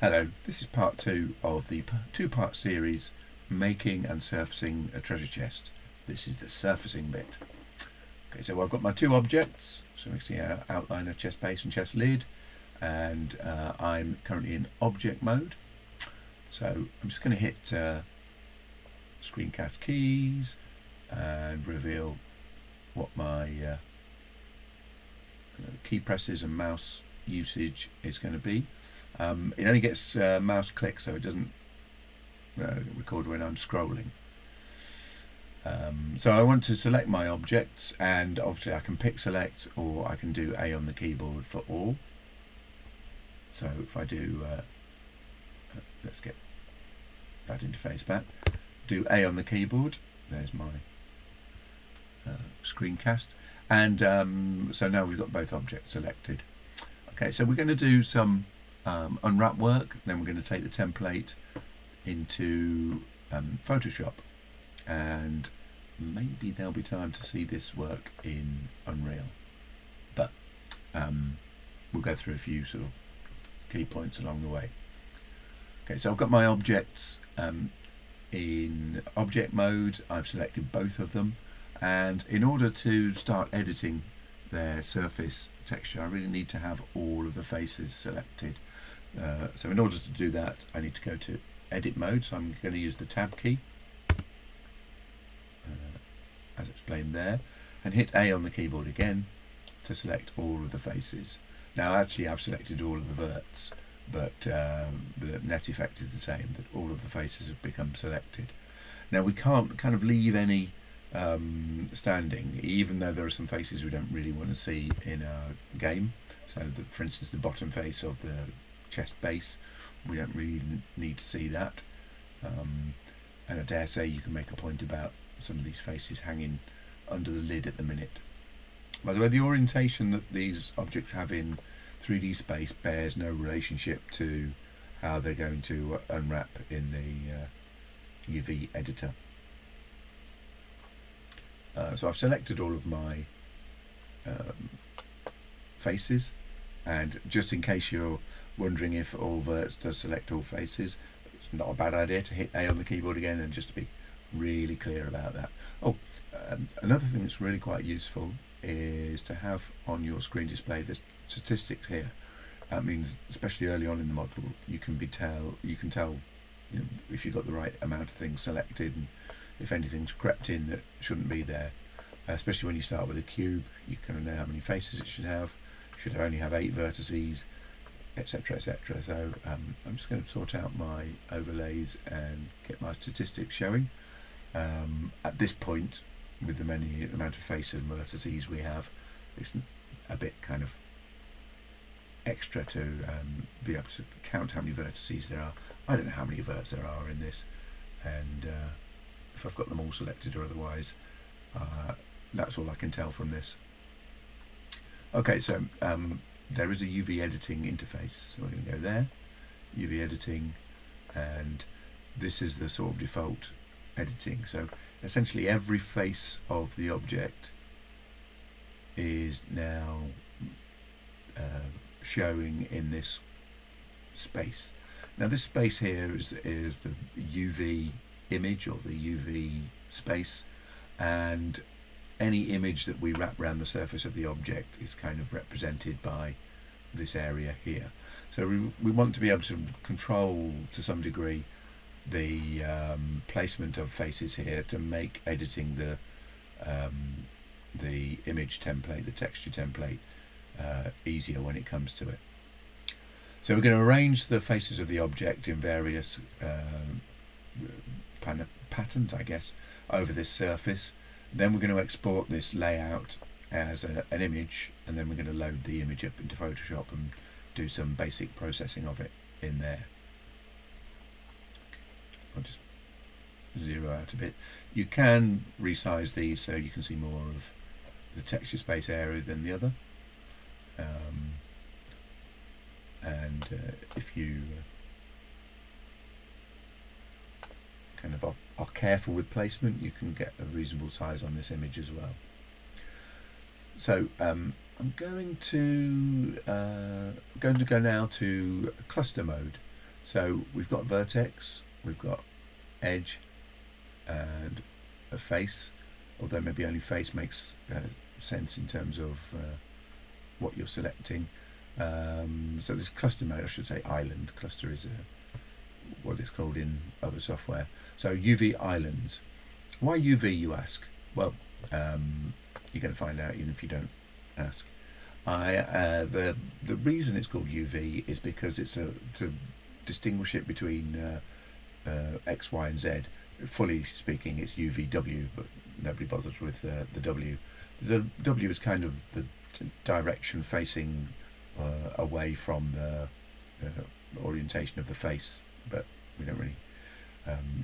Hello, this is part 2 of the two-part series Making and Surfacing a Treasure Chest. This is the surfacing bit. Okay, so I've got my two objects, so we can see our outliner, chest base and chest lid, and I'm currently in object mode. So I'm just going to hit screencast keys and reveal what my key presses and mouse usage is going to be. It only gets mouse clicks, so it doesn't record when I'm scrolling. So I want to select my objects, and obviously I can pick select, or I can do A on the keyboard for all. So if I do, let's get that interface back, do A on the keyboard, there's my screencast, and so now we've got both objects selected. Okay, so we're going to do some unwrap work, then we're going to take the template into Photoshop, and maybe there'll be time to see this work in Unreal, but we'll go through a few sort of key points along the way. Okay, so I've got my objects in object mode. I've selected both of them, and in order to start editing their surface texture, I really need to have all of the faces selected. So in order to do that, I need to go to edit mode, so I'm going to use the tab key as explained there, and hit A on the keyboard again to select all of the faces. Now actually I've selected all of the verts, but the net effect is the same, that all of the faces have become selected. Now we can't kind of leave any standing, even though there are some faces we don't really want to see in our game. So for instance, the bottom face of the chest base, we don't really need to see that, and I dare say you can make a point about some of these faces hanging under the lid at the minute. By the way, the orientation that these objects have in 3D space bears no relationship to how they're going to unwrap in the UV editor. So I've selected all of my faces, and just in case you're wondering if all verts does select all faces, it's not a bad idea to hit A on the keyboard again, and just to be really clear about that. Another thing that's really quite useful is to have on your screen display the statistics here. That means, especially early on in the model, you can tell if you've got the right amount of things selected, and if anything's crept in that shouldn't be there. Especially when you start with a cube, you kind of know how many faces it should have. Should only have 8 vertices, etc, etc. So I'm just going to sort out my overlays and get my statistics showing. At this point, with the amount of faces and vertices we have, it's a bit kind of extra to be able to count how many vertices there are. I don't know how many verts there are in this, and if I've got them all selected or otherwise, that's all I can tell from this. Okay, so there is a UV editing interface, so we're going to go there, UV editing, and this is the sort of default editing. So essentially every face of the object is now showing in this space. Now this space here is the UV image, or the UV space, and any image that we wrap around the surface of the object is kind of represented by this area here. So we want to be able to control to some degree the placement of faces here to make editing the image template, the texture template, easier when it comes to it. So we're going to arrange the faces of the object in various patterns, I guess, over this surface. Then we're going to export this layout as an image, and then we're going to load the image up into Photoshop and do some basic processing of it in there. I'll just zero out a bit. You can resize these so you can see more of the texture space area than the other, and if you kind of are careful with placement, you can get a reasonable size on this image as well. So I'm going to go now to cluster mode. So we've got vertex, we've got edge, and a face, although maybe only face makes sense in terms of what you're selecting. So this cluster mode, I should say island. Cluster is what it's called in other software. So UV islands. Why UV, you ask? Well, you're going to find out even if you don't ask. The reason it's called UV is because it's to distinguish it between X, Y, and Z. Fully speaking, it's UVW, but nobody bothers with the W. The W is kind of the direction facing away from the orientation of the face, but we don't really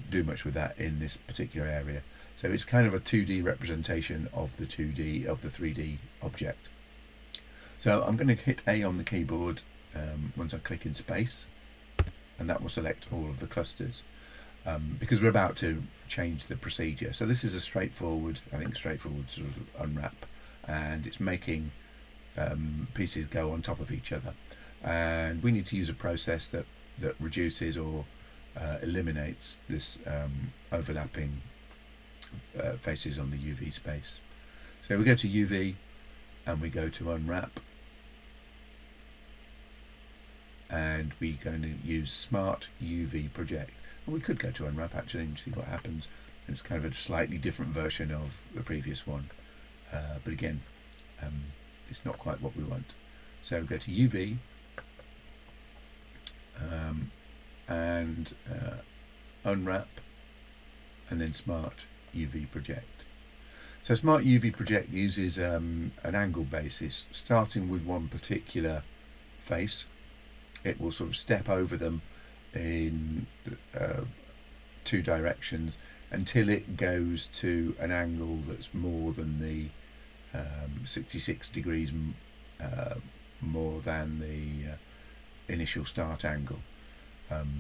do much with that in this particular area. So it's kind of a 2D representation of the 3D object. So I'm going to hit A on the keyboard once I click in space, and that will select all of the clusters. Because we're about to change the procedure. So this is a straightforward sort of unwrap, and it's making pieces go on top of each other. And we need to use a process that reduces or eliminates this overlapping faces on the UV space. So we go to UV and we go to unwrap, and we're going to use Smart UV Project. Well, we could go to unwrap actually and see what happens. And it's kind of a slightly different version of the previous one, but again, it's not quite what we want. So go to UV and unwrap, and then Smart UV Project. So Smart UV Project uses an angle basis, starting with one particular face. It will sort of step over them in two directions until it goes to an angle that's more than the 66 degrees more than the initial start angle.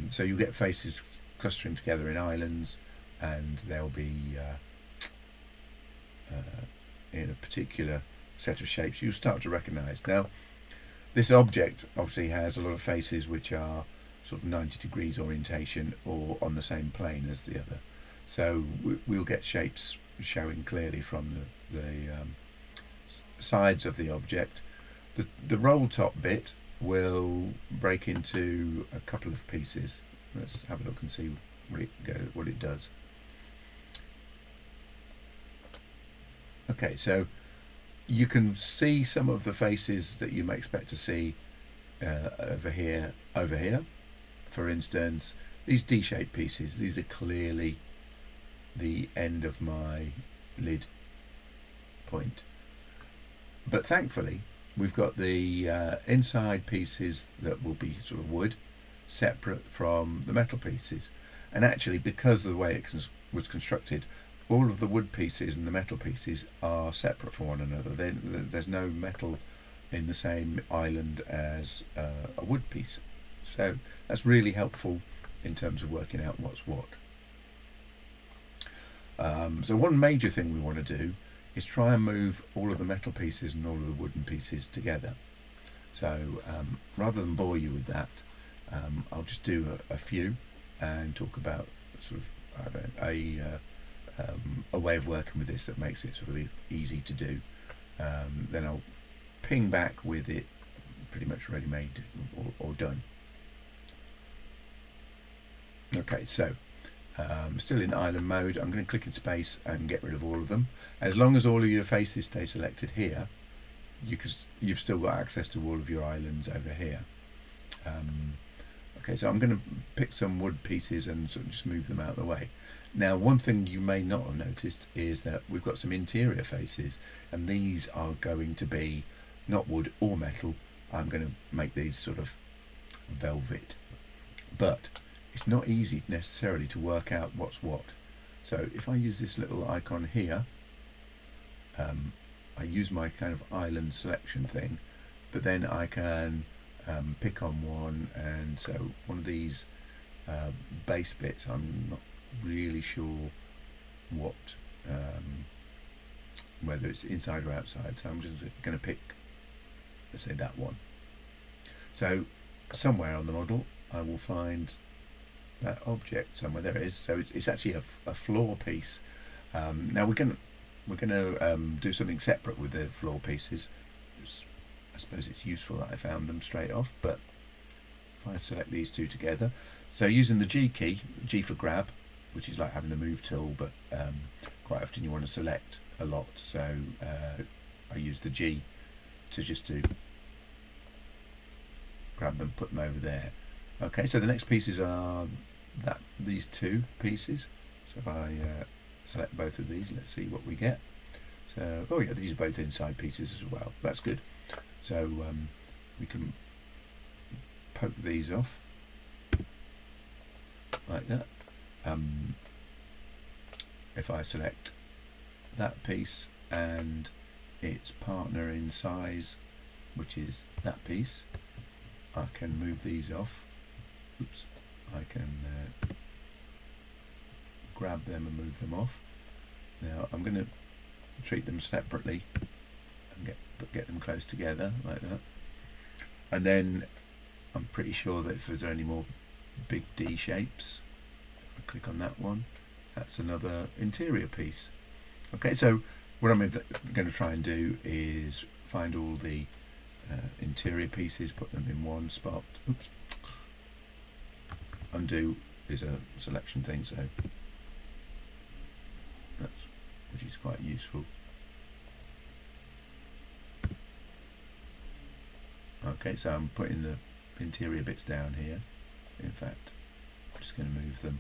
So you get faces clustering together in islands, and they'll be in a particular set of shapes you'll start to recognise. Now, this object obviously has a lot of faces which are sort of 90 degrees orientation or on the same plane as the other. So we'll get shapes showing clearly from the sides of the object. The roll top bit will break into a couple of pieces. Let's have a look and see what it does. Okay, so you can see some of the faces that you may expect to see over here. For instance, these D-shaped pieces, these are clearly the end of my lid point. But thankfully, we've got the inside pieces that will be sort of wood, separate from the metal pieces. And actually, because of the way it was constructed, all of the wood pieces and the metal pieces are separate from one another. There's no metal in the same island as a wood piece. So that's really helpful in terms of working out what's what. So one major thing we want to do is try and move all of the metal pieces and all of the wooden pieces together. So rather than bore you with that, I'll just do a few and talk about sort of a way of working with this that makes it sort of easy to do. Then I'll ping back with it pretty much ready made or done. Okay, so still in island mode. I'm going to click in space and get rid of all of them. As long as all of your faces stay selected here, you've still got access to all of your islands over here. Okay, so I'm going to pick some wood pieces and sort of just move them out of the way. Now, one thing you may not have noticed is that we've got some interior faces, and these are going to be not wood or metal. I'm going to make these sort of velvet, but it's not easy necessarily to work out what's what. So if I use this little icon here, I use my kind of island selection thing, but then I can pick on one, and so one of these base bits, I'm not really sure what whether it's inside or outside, so I'm just going to pick, let's say, that one. So somewhere on the model I will find that object somewhere. There it is. So it's actually a floor piece. Now we're gonna do something separate with the floor pieces. I suppose it's useful that I found them straight off, but if I select these two together, so using the G key, G for grab, which is like having the move tool, but quite often you want to select a lot, so I use the G to grab them, put them over there. Okay, so the next pieces are these two pieces. So if I select both of these, let's see what we get. So, oh yeah, these are both inside pieces as well. That's good. So we can poke these off like that. If I select that piece and its partner in size, which is that piece, I can move these off. Oops, I can grab them and move them off. Now I'm going to treat them separately and get them close together like that. And then I'm pretty sure that if there's any more big D shapes, if I click on that one, that's another interior piece. Okay, so what I'm going to try and do is find all the interior pieces, put them in one spot. Oops. Undo is a selection thing, so which is quite useful. Okay, so I'm putting the interior bits down here. In fact, I'm just going to move them.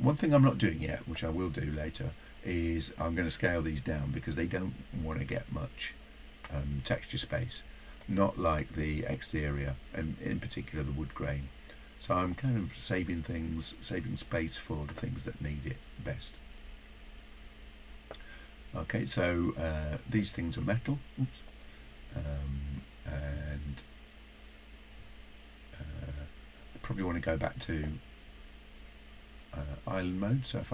One thing I'm not doing yet, which I will do later, is I'm going to scale these down because they don't want to get much texture space, not like the exterior, and in particular the wood grain. So I'm kind of saving space for the things that need it best. Okay, so these things are metal. Oops. And I probably want to go back to island mode. So if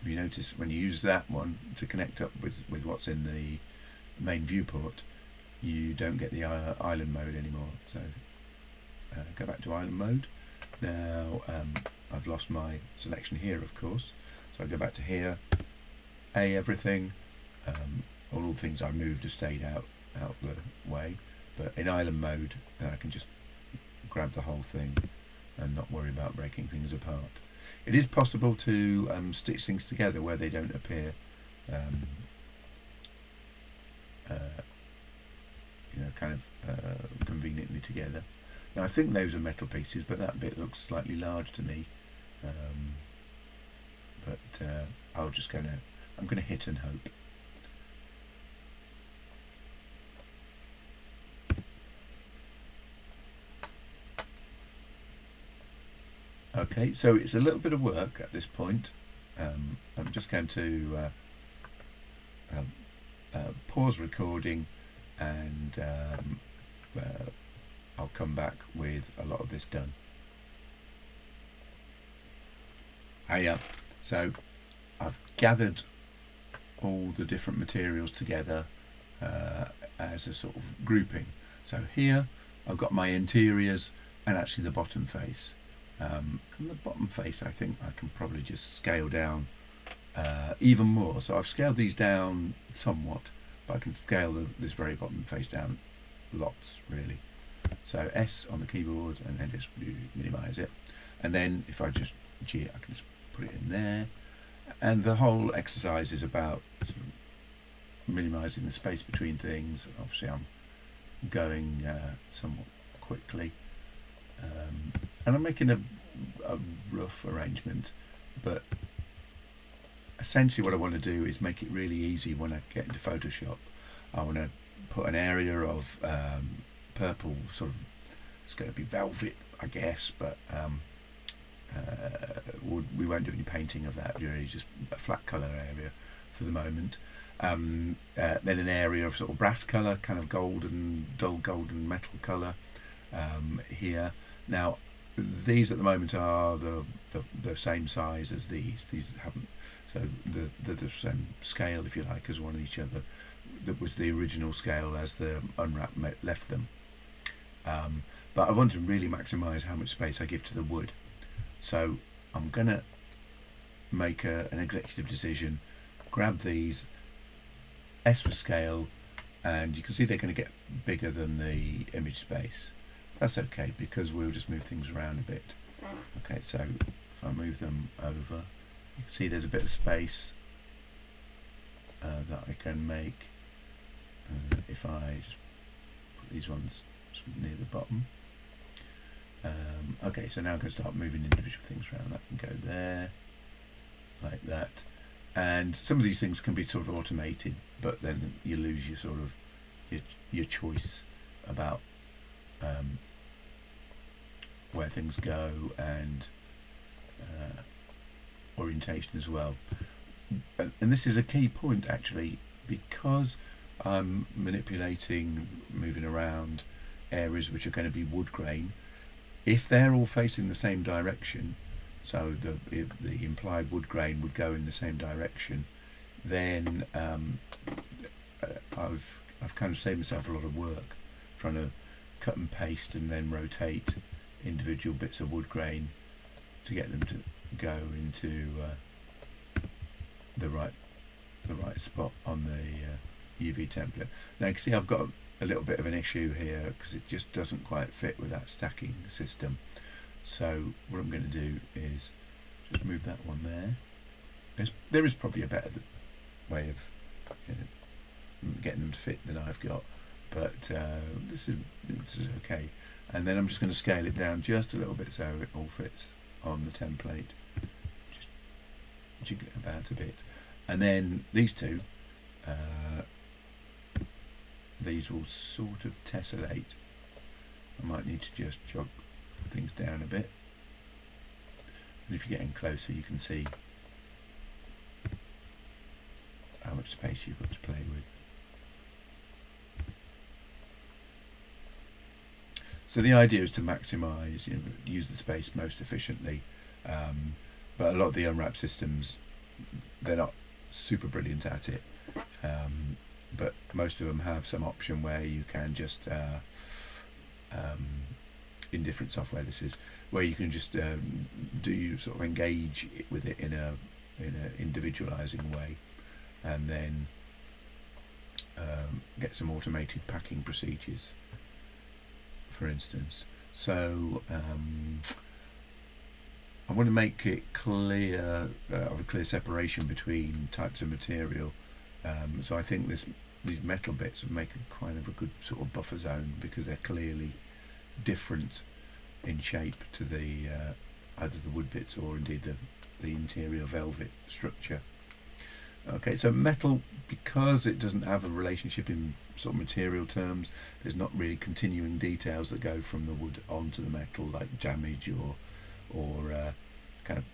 you notice when you use that one to connect up with what's in the main viewport, you don't get the island mode anymore. So go back to island mode. Now I've lost my selection here, of course, so I go back to here, everything, all the things I moved have stayed out the way, but in island mode I can just grab the whole thing and not worry about breaking things apart. It is possible to stitch things together where they don't appear kind of conveniently together. Now I think those are metal pieces, but that bit looks slightly large to me. I'm going to hit and hope. Okay, so it's a little bit of work at this point. I'm just going to pause recording, and I'll come back with a lot of this done. So I've gathered all the different materials together as a sort of grouping. So here I've got my interiors and actually the bottom face. And the bottom face, I think I can probably just scale down even more. So I've scaled these down somewhat, but I can scale this very bottom face down lots, really. So S on the keyboard and then just minimize it. And then if I just G it, I can just put it in there. And the whole exercise is about sort of minimizing the space between things. Obviously I'm going somewhat quickly. And I'm making a rough arrangement, but essentially what I want to do is make it really easy when I get into Photoshop. I want to put an area of purple, sort of, it's going to be velvet, I guess, but we won't do any painting of that, really, just a flat colour area for the moment. Then an area of sort of brass colour, kind of dull golden metal colour here. Now these at the moment are the same size as these. These haven't, so they're the same scale, if you like, as one each other. That was the original scale as the unwrap left them. But I want to really maximise how much space I give to the wood. So I'm going to make an executive decision, grab these, S for scale, and you can see they're going to get bigger than the image space. That's okay, because we'll just move things around a bit. Okay, so if I move them over, you can see there's a bit of space that I can make if I just put these ones near the bottom. Okay, so now I'm going to start moving individual things around. That can go there, like that. And some of these things can be sort of automated, but then you lose your sort of your choice about where things go and orientation as well. And this is a key point actually, because I'm manipulating, moving around areas which are going to be wood grain. If they're all facing the same direction, so the implied wood grain would go in the same direction, then I've kind of saved myself a lot of work trying to cut and paste and then rotate individual bits of wood grain to get them to go into the right spot on the UV template. Now you can see I've got a little bit of an issue here because it just doesn't quite fit with that stacking system. So what I'm going to do is just move that one there. There is probably a better way of getting them to fit than I've got, but this is okay. And then I'm just going to scale it down just a little bit so it all fits on the template. Just jiggle it about a bit. And then these two, these will sort of tessellate. I might need to just jog things down a bit. And if you're getting closer, you can see how much space you've got to play with. So the idea is to maximise, use the space most efficiently. But a lot of the unwrap systems, they're not super brilliant at it. But most of them have some option where you can just, in different software this is, where you can just do sort of engage with it in a individualizing way, and then get some automated packing procedures, for instance. So I want to make it clear, of a clear separation between types of material. So I think these metal bits make a kind of a good sort of buffer zone, because they're clearly different in shape to the either the wood bits or indeed the interior velvet structure. Okay, so metal, because it doesn't have a relationship in sort of material terms, there's not really continuing details that go from the wood onto the metal, like damage or kind of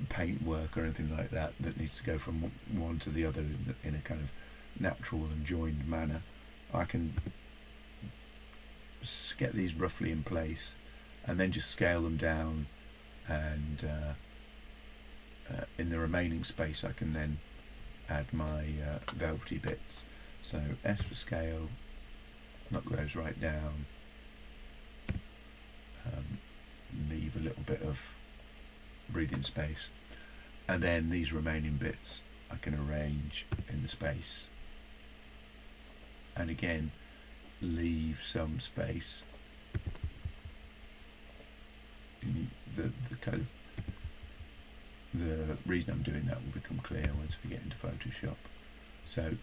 paint work or anything like that needs to go from one to the other in a kind of natural and joined manner. I can get these roughly in place and then just scale them down, and in the remaining space I can then add my velvety bits. So S for scale, knock those right down, leave a little bit of breathing space, and then these remaining bits I can arrange in the space, and again leave some space. The kind of the reason I'm doing that will become clear once we get into Photoshop. So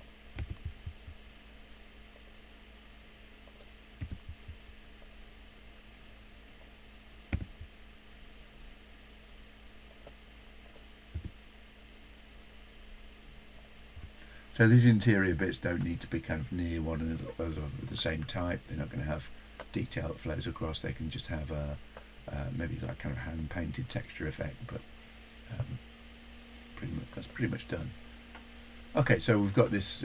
these interior bits don't need to be kind of near one another of the same type. They're not going to have detail that flows across. They can just have a maybe like kind of hand painted texture effect, but that's pretty much done. Okay, so we've got this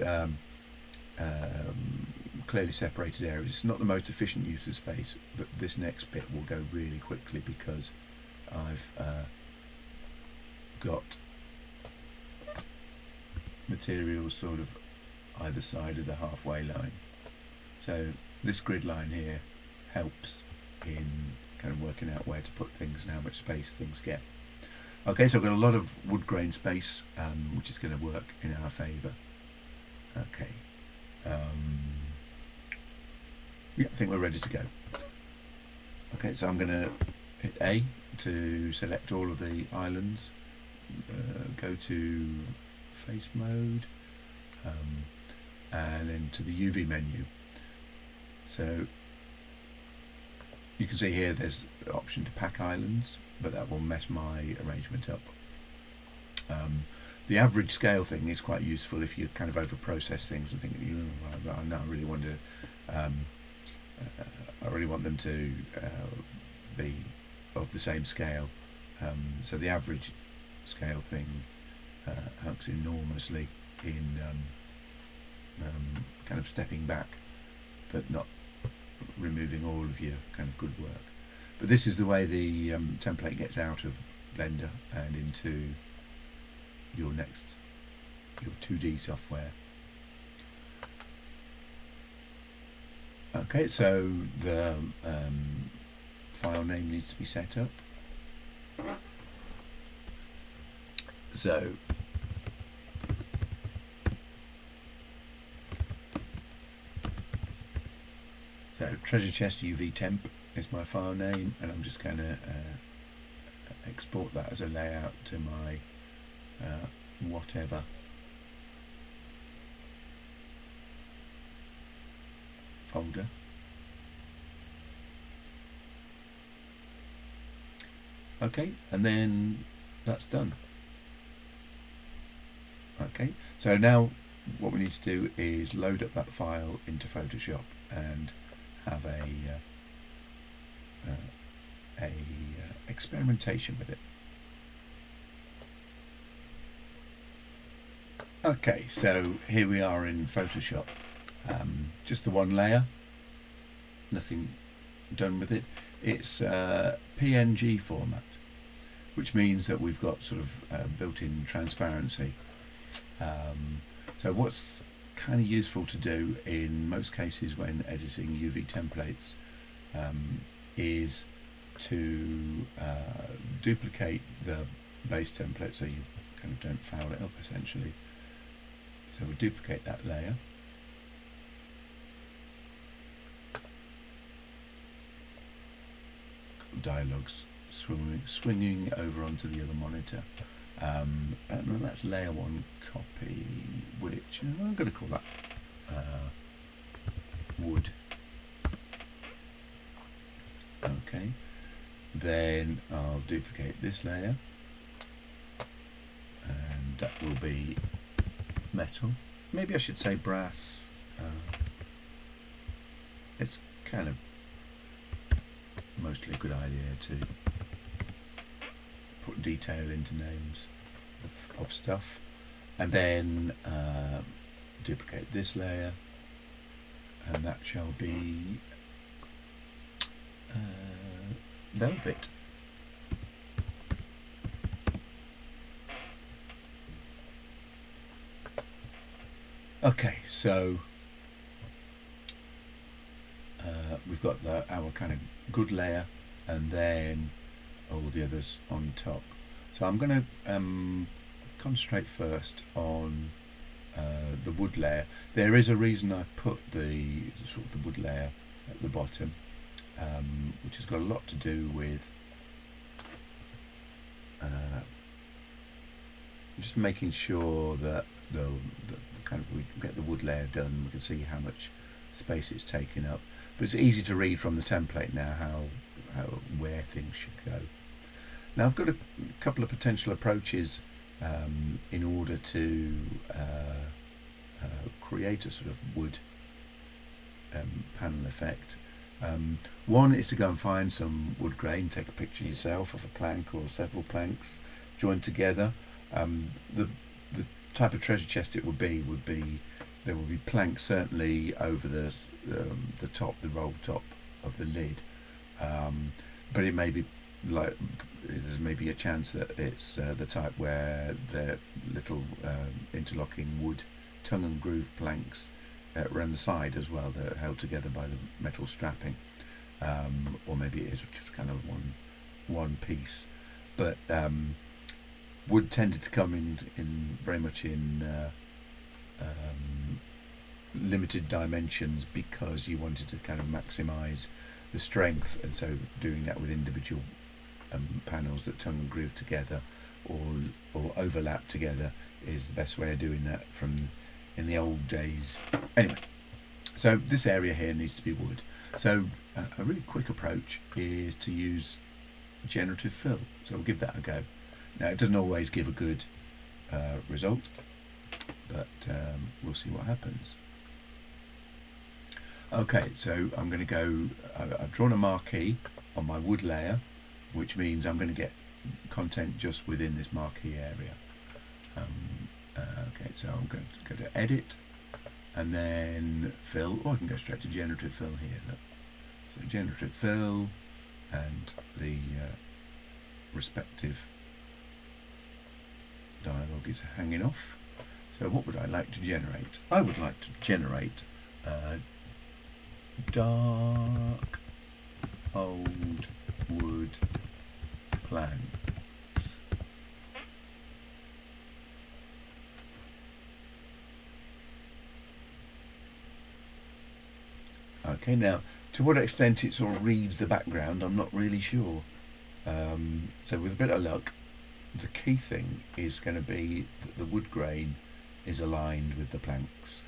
clearly separated areas. It's not the most efficient use of space, but this next bit will go really quickly because I've got materials sort of either side of the halfway line. So this grid line here helps in kind of working out where to put things and how much space things get. Okay, so I've got a lot of wood grain space, which is going to work in our favour. Okay, yeah, I think we're ready to go. Okay, so I'm going to hit A to select all of the islands, go to face mode, and then to the UV menu. So you can see here there's the option to pack islands, but that will mess my arrangement up. The average scale thing is quite useful if you kind of over process things and think, I really want to I really want them to be of the same scale. So the average scale thing helps enormously in kind of stepping back, but not removing all of your kind of good work. But this is the way the template gets out of Blender and into your 2D software. Okay, so the file name needs to be set up. So treasure chest UV temp is my file name, and I'm just going to export that as a layout to my whatever folder. Okay, and then that's done. Okay, so now what we need to do is load up that file into Photoshop and have a experimentation with it. Okay, so here we are in Photoshop. Just the one layer, nothing done with it. It's PNG format, which means that we've got sort of built-in transparency. So what's kind of useful to do in most cases when editing UV templates is to duplicate the base template so you kind of don't foul it up essentially. So we'll duplicate that layer. Dialogues swinging over onto the other monitor. And that's layer 1 copy, which I'm going to call that wood. Okay, then I'll duplicate this layer, and that will be metal. Maybe I should say brass. It's kind of mostly a good idea to put detail into names of stuff, and then duplicate this layer, and that shall be velvet. Okay, so we've got our kind of good layer, and then all the others on top. So I'm going to concentrate first on the wood layer. There is a reason I put the sort of the wood layer at the bottom, which has got a lot to do with just making sure that the kind of we get the wood layer done. We can see how much space it's taking up, but it's easy to read from the template now where things should go. Now I've got a couple of potential approaches in order to create a sort of wood panel effect. One is to go and find some wood grain, take a picture yourself of a plank or several planks joined together. The type of treasure chest it would be there will be planks certainly over the top, the roll top of the lid, but it may be like there's maybe a chance that it's the type where the little interlocking wood tongue and groove planks around the side as well, that are held together by the metal strapping. or maybe it is just kind of one piece. But wood tended to come in very much in limited dimensions because you wanted to kind of maximise the strength, and so doing that with individual panels that tongue and groove together or overlap together is the best way of doing that from in the old days. Anyway, so this area here needs to be wood. So a really quick approach is to use generative fill. So we'll give that a go. Now it doesn't always give a good result, but we'll see what happens. Okay, so I'm going to go, I've drawn a marquee on my wood layer, which means I'm going to get content just within this marquee area. Okay, so I'm going to go to edit and then fill, or I can go straight to generative fill here. Look. So generative fill and the respective dialog is hanging off. So what would I like to generate? I would like to generate dark old wood planks. Okay, now to what extent it sort of reads the background, I'm not really sure. So with a bit of luck, the key thing is going to be that the wood grain is aligned with the planks.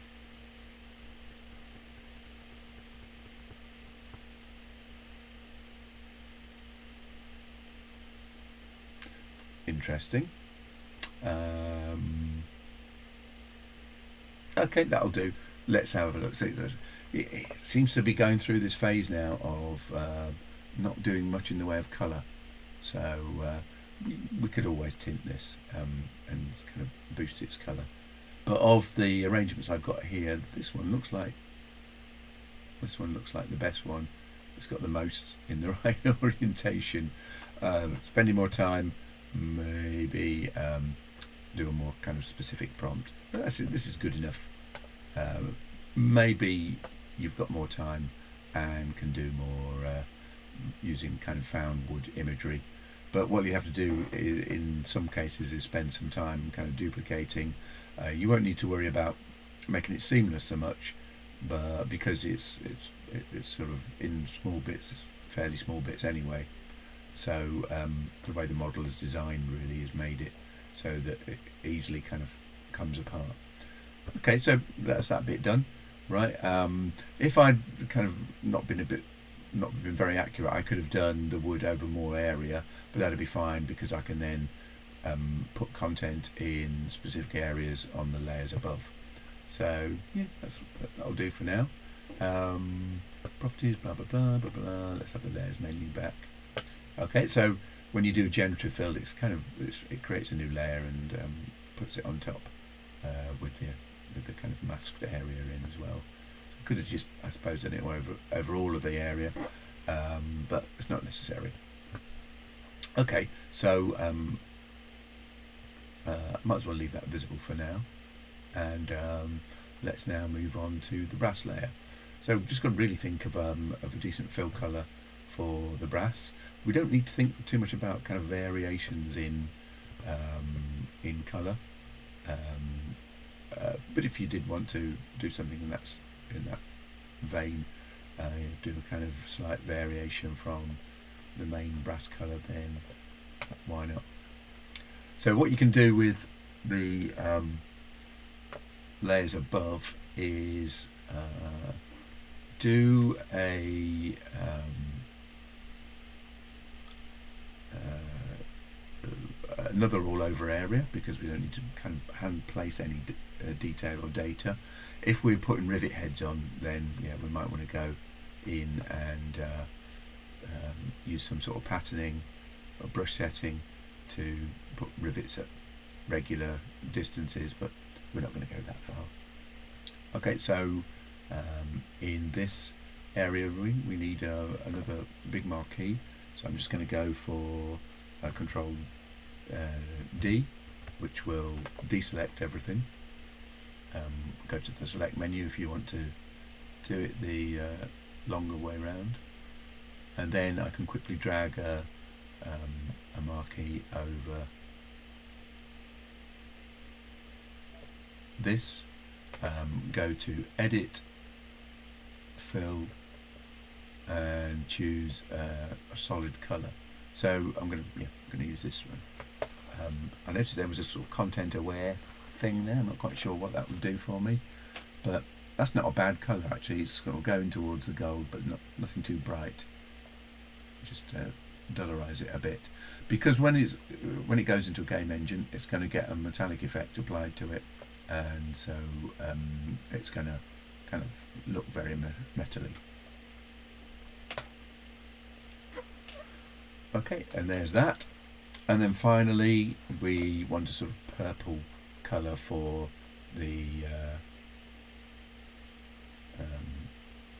Interesting. Okay, that'll do. Let's have a look. See, it seems to be going through this phase now of not doing much in the way of colour. So we could always tint this and kind of boost its colour. But of the arrangements I've got here, this one looks like the best one. It's got the most in the right orientation. Spending more time, maybe do a more kind of specific prompt. But that's it. This is good enough. Maybe you've got more time and can do more using kind of found wood imagery. But what you have to do in some cases is spend some time kind of duplicating. You won't need to worry about making it seamless so much, but because it's sort of in small bits, fairly small bits anyway. So the way the model is designed really has made it so that it easily kind of comes apart. Okay, so that's that bit done, right? If I'd kind of not been very accurate, I could have done the wood over more area, but that'd be fine because I can then put content in specific areas on the layers above. So yeah, that'll do for now. Properties, blah blah blah blah blah. Let's have the layers menu back. Okay, so when you do generative fill, it creates a new layer and puts it on top with the kind of masked area in as well. So could have just, I suppose, done it over all of the area, but it's not necessary. Okay, so might as well leave that visible for now, and let's now move on to the brass layer. So just got to really think of a decent fill colour for the brass. We don't need to think too much about kind of variations in colour, but if you did want to do something in that vein, do a kind of slight variation from the main brass colour, then why not? So what you can do with the layers above is do another all over area, because we don't need to kind of hand place any detail or data. If we're putting rivet heads on, then yeah, we might want to go in and use some sort of patterning or brush setting to put rivets at regular distances, but we're not going to go that far. Okay, so in this area we need another big marquee, so I'm just going to go for Control D, which will deselect everything. Go to the select menu if you want to do it the longer way around. and then I can quickly drag a marquee over this, go to edit, fill, and choose a solid colour. So I'm going to use this one. I noticed there was a sort of content aware thing there. I'm not quite sure what that would do for me, but that's not a bad colour actually. It's sort of going towards the gold, but nothing too bright. Just dullarize it a bit, because when it goes into a game engine, it's going to get a metallic effect applied to it, and so it's going to kind of look very metally. Okay, and there's that. And then finally we want a sort of purple colour for the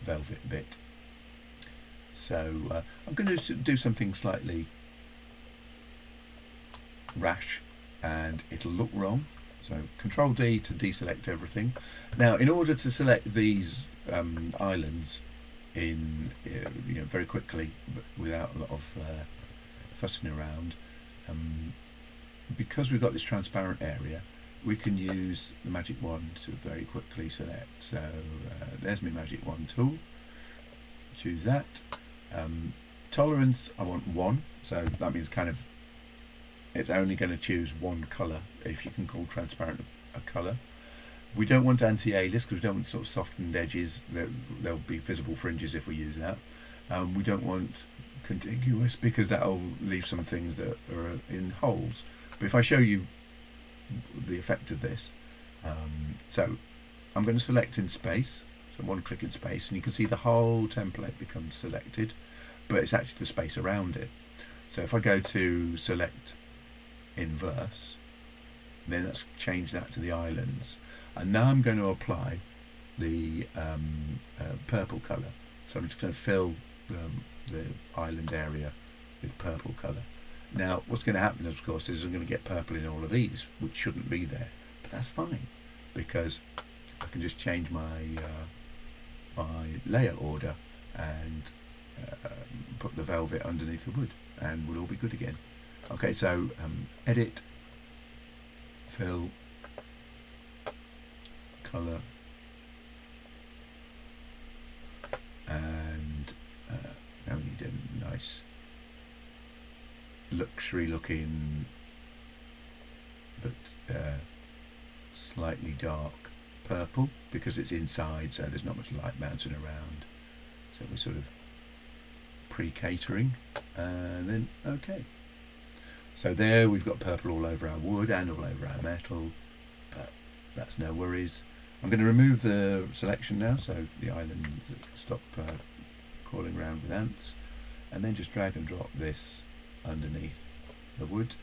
velvet bit. So I'm going to do something slightly rash, and it'll look wrong. So Control D to deselect everything. Now, in order to select these islands in very quickly, but without a lot of fussing around, because we've got this transparent area, we can use the magic wand to very quickly select. So there's my magic wand tool. Choose that. Tolerance, I want 1, so that means kind of it's only going to choose one colour, if you can call transparent a colour. We don't want anti-alias because we don't want sort of softened edges. There'll be visible fringes if we use that. We don't want contiguous because that'll leave some things that are in holes. But if I show you the effect of this, so I'm going to select in space, so one click in space, and you can see the whole template becomes selected, but it's actually the space around it. So if I go to select inverse, then let's change that to the islands, and now I'm going to apply the purple colour. So I'm just going to fill the island area with purple colour. Now what's going to happen, of course, is I'm going to get purple in all of these, which shouldn't be there, but that's fine because I can just change my my layer order and put the velvet underneath the wood, and we'll all be good again. Okay, so edit, fill, colour, and now we need a nice luxury looking but slightly dark purple, because it's inside, so there's not much light bouncing around, so we're sort of pre-catering, and then okay, so there we've got purple all over our wood and all over our metal, but that's no worries. I'm going to remove the selection now, so the island stop calling around with ants, and then just drag and drop this underneath the wood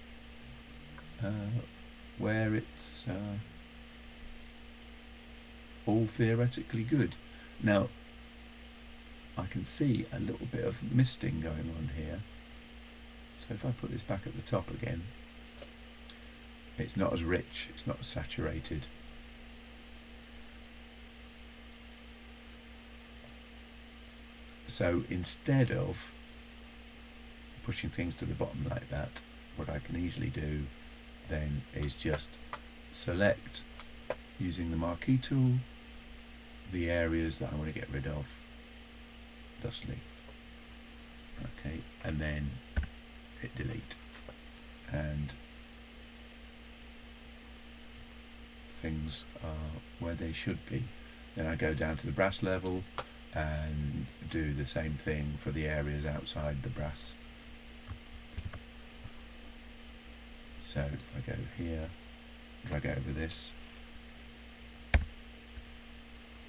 where it's all theoretically good. Now I can see a little bit of misting going on here, so if I put this back at the top again, it's not as rich, it's not as saturated. So instead of pushing things to the bottom like that, what I can easily do then is just select, using the marquee tool, the areas that I want to get rid of thusly. Okay, and then hit delete, and things are where they should be. Then I go down to the brass level and do the same thing for the areas outside the brass. So if I go here, drag over this,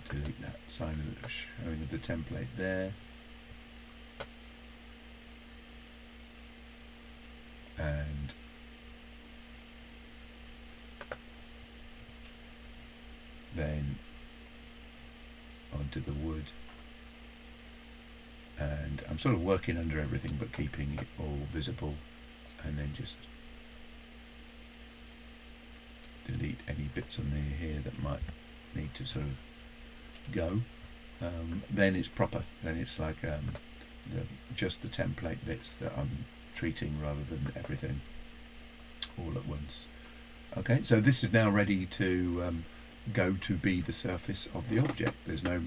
delete that sign of the showing of the template there, and then onto the wood, and I'm sort of working under everything but keeping it all visible, and then just delete any bits on there here that might need to sort of go. Then it's proper, then it's like just the template bits that I'm treating rather than everything all at once. Okay, so this is now ready to go to be the surface of the object. There's no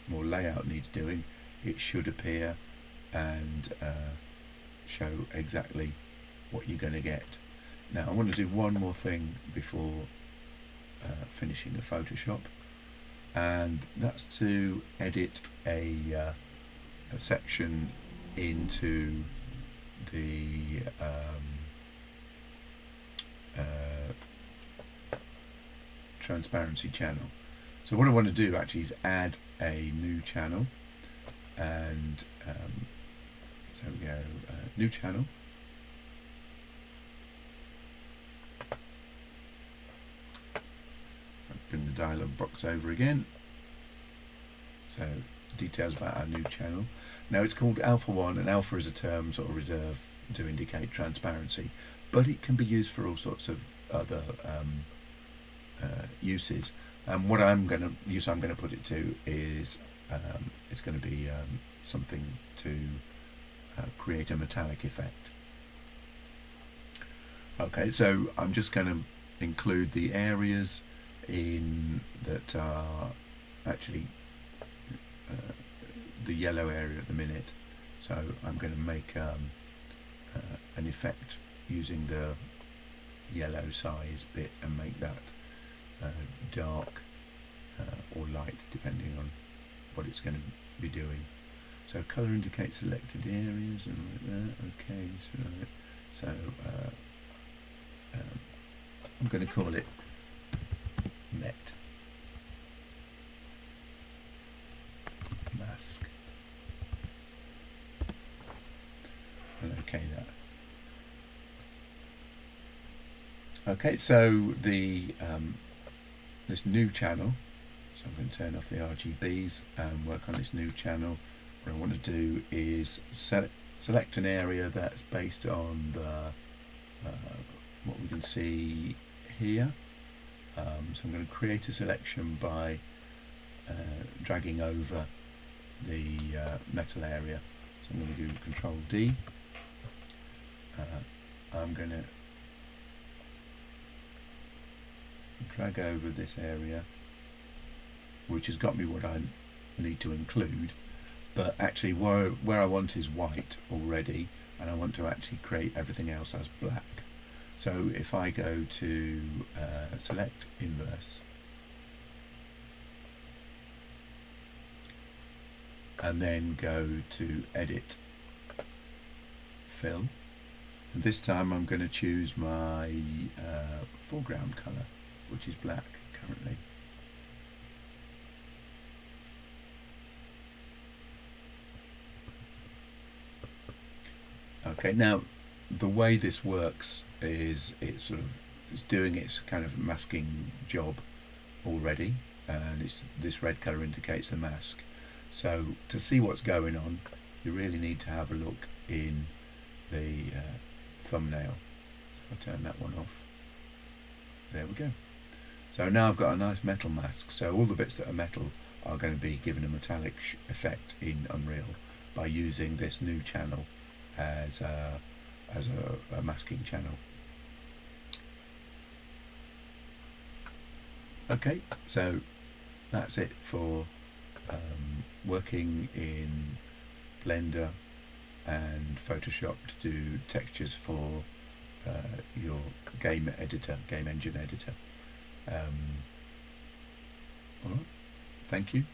more layout needs doing. It should appear and show exactly what you're going to get. Now I want to do one more thing before finishing the Photoshop, and that's to edit a section into the transparency channel. So what I want to do actually is add a new channel, and so we go new channel, bring the dialog box over again. So details about our new channel. Now it's called Alpha 1, and Alpha is a term sort of reserved to indicate transparency, but it can be used for all sorts of other uses. And what I'm going to put it to is it's going to be something to create a metallic effect. Okay, so I'm just going to include the areas in that are actually the yellow area at the minute. So I'm going to make an effect using the yellow size bit and make that dark or light depending on what it's going to be doing. So colour indicates selected areas and like that. Okay, so I'm going to call it net mask, and okay that. Okay, so the this new channel, so I'm going to turn off the RGBs and work on this new channel. What I want to do is select an area that's based on the what we can see here. So I'm going to create a selection by dragging over the metal area. So I'm going to do Control D. I'm going to drag over this area, which has got me what I need to include, but actually where I want is white already, and I want to actually create everything else as black. So if I go to select inverse and then go to edit fill, and this time I'm going to choose my foreground colour, which is black currently. Okay, now the way this works is it's doing its kind of masking job already, and this red colour indicates the mask. So to see what's going on, you really need to have a look in the thumbnail. So if I turn that one off, there we go. So now I've got a nice metal mask. So all the bits that are metal are going to be given a metallic effect in Unreal by using this new channel as a masking channel. Okay, so that's it for working in Blender and Photoshop to do textures for your game engine editor. All right, thank you.